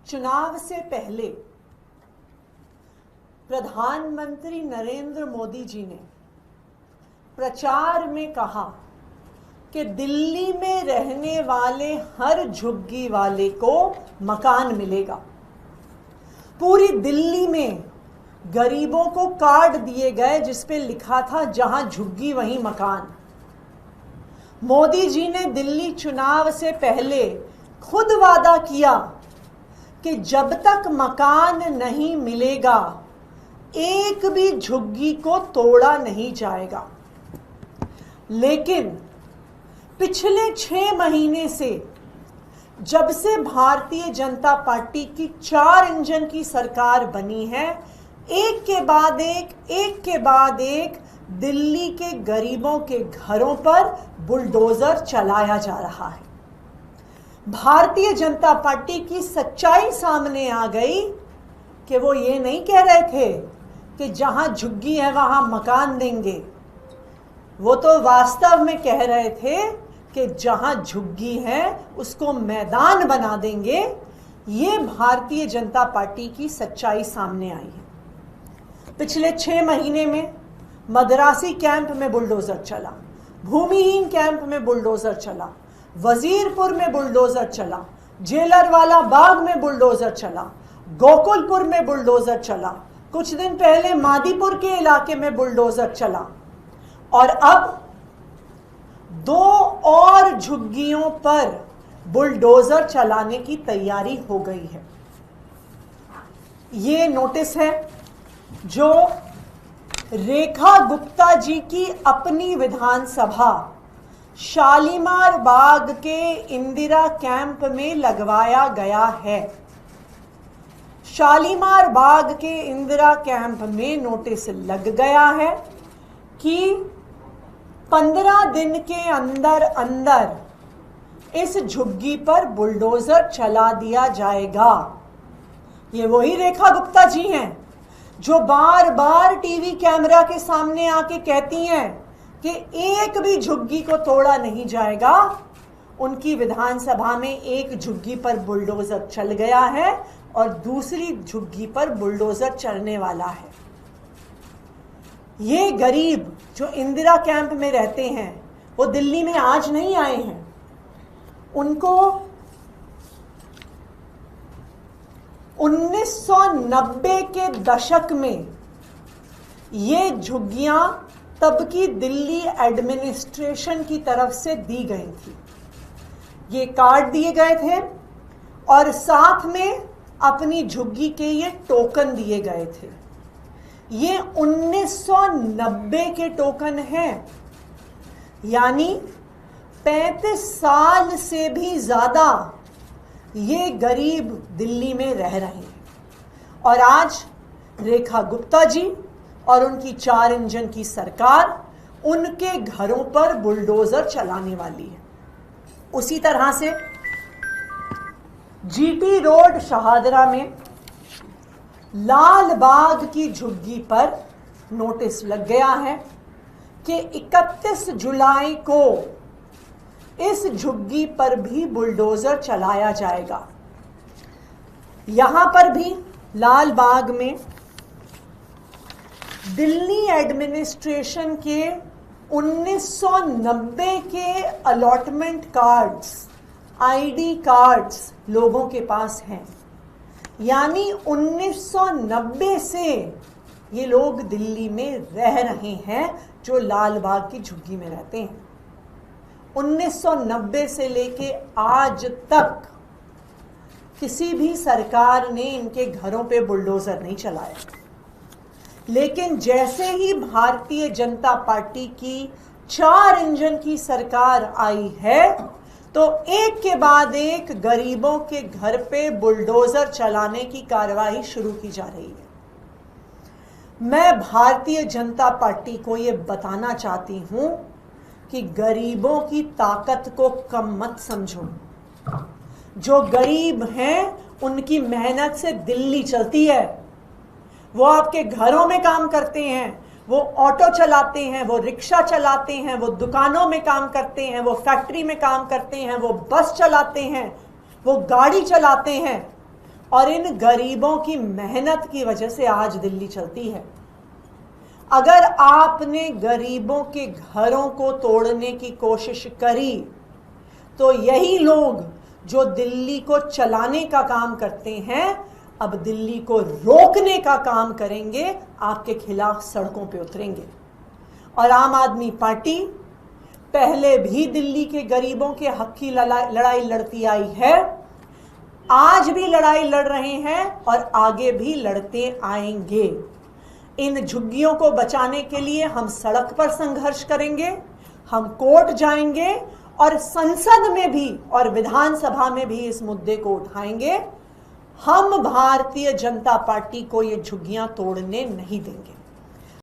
चुनाव से पहले प्रधानमंत्री नरेंद्र मोदी जी ने प्रचार में कहा कि दिल्ली में रहने वाले हर झुग्गी वाले को मकान मिलेगा। पूरी दिल्ली में गरीबों को कार्ड दिए गए जिस पे लिखा था जहां झुग्गी वहीं मकान। मोदी जी ने दिल्ली चुनाव से पहले खुद वादा किया कि जब तक मकान नहीं मिलेगा एक भी झुग्गी को तोड़ा नहीं जाएगा। लेकिन पिछले 6 महीने से जब से भारतीय जनता पार्टी की 4 इंजन की सरकार बनी है, एक के बाद एक दिल्ली के गरीबों के घरों पर बुलडोजर चलाया जा रहा है। भारतीय जनता पार्टी की सच्चाई सामने आ गई कि वो ये नहीं कह रहे थे कि जहां झुग्गी है वहां मकान देंगे। वो तो वास्तव में कह रहे थे कि जहां झुग्गी है उसको मैदान बना देंगे। ये भारतीय जनता पार्टी की सच्चाई सामने आई है। पिछले 6 महीने में मद्रासी कैंप में बुलडोजर चला, भूमिहीन कैंप में बुलडोजर चला, वजीरपुर में बुलडोजर चला, जेलरवाला बाग में बुलडोजर चला, गोकुलपुर में बुलडोजर चला, कुछ दिन पहले मादीपुर के इलाके में बुलडोजर चला और अब 2 और झुग्गियों पर बुलडोजर चलाने की तैयारी हो गई है। ये नोटिस है जो रेखा गुप्ता जी की अपनी विधानसभा शालीमार बाग के इंदिरा कैंप में लगवाया गया है। शालीमार बाग के इंदिरा कैंप में नोटिस लग गया है कि 15 दिन के अंदर अंदर इस झुग्गी पर बुलडोजर चला दिया जाएगा। ये वही रेखा गुप्ता जी हैं जो बार बार टीवी कैमरा के सामने आके कहती हैं कि एक भी झुग्गी को तोड़ा नहीं जाएगा। उनकी विधानसभा में एक झुग्गी पर बुलडोजर चल गया है और दूसरी झुग्गी पर बुलडोजर चलने वाला है। ये गरीब जो इंदिरा कैंप में रहते हैं वो दिल्ली में आज नहीं आए हैं। उनको 1990 के दशक में ये झुग्गियां तब की दिल्ली एडमिनिस्ट्रेशन की तरफ से दी गई थी। ये कार्ड दिए गए थे और साथ में अपनी झुग्गी के ये टोकन दिए गए थे। ये 1990 के टोकन हैं, यानी 35 साल से भी ज्यादा ये गरीब दिल्ली में रह रहे हैं। और आज रेखा गुप्ता जी और उनकी 4 इंजन की सरकार उनके घरों पर बुलडोजर चलाने वाली है। उसी तरह से जीटी रोड शहादरा में लाल बाग की झुग्गी पर नोटिस लग गया है कि 31 जुलाई को इस झुग्गी पर भी बुलडोजर चलाया जाएगा। यहां पर भी लाल बाग में दिल्ली एडमिनिस्ट्रेशन के 1990 के अलॉटमेंट कार्ड्स, आईडी कार्ड्स लोगों के पास हैं। यानी 1990 से ये लोग दिल्ली में रह रहे हैं जो लाल बाग की झुग्गी में रहते हैं। 1990 से लेके आज तक किसी भी सरकार ने इनके घरों पे बुलडोजर नहीं चलाया। लेकिन जैसे ही भारतीय जनता पार्टी की 4 इंजन की सरकार आई है तो एक के बाद एक गरीबों के घर पे बुलडोजर चलाने की कार्रवाई शुरू की जा रही है। मैं भारतीय जनता पार्टी को ये बताना चाहती हूं कि गरीबों की ताकत को कम मत समझो। जो गरीब हैं उनकी मेहनत से दिल्ली चलती है। वो आपके घरों में काम करते हैं, वो ऑटो चलाते हैं, वो रिक्शा चलाते हैं, वो दुकानों में काम करते हैं, वो फैक्ट्री में काम करते हैं, वो बस चलाते हैं, वो गाड़ी चलाते हैं। और इन गरीबों की मेहनत की वजह से आज दिल्ली चलती है। अगर आपने गरीबों के घरों को तोड़ने की कोशिश करी तो यही लोग जो दिल्ली को चलाने का काम करते हैं अब दिल्ली को रोकने का काम करेंगे, आपके खिलाफ सड़कों पे उतरेंगे। और आम आदमी पार्टी पहले भी दिल्ली के गरीबों के हक की लड़ाई लड़ती आई है, आज भी लड़ाई लड़ रहे हैं और आगे भी लड़ते आएंगे। इन झुग्गियों को बचाने के लिए हम सड़क पर संघर्ष करेंगे, हम कोर्ट जाएंगे और संसद में भी और विधानसभा में भी इस मुद्दे को उठाएंगे। हम भारतीय जनता पार्टी को ये झुग्गियां तोड़ने नहीं देंगे।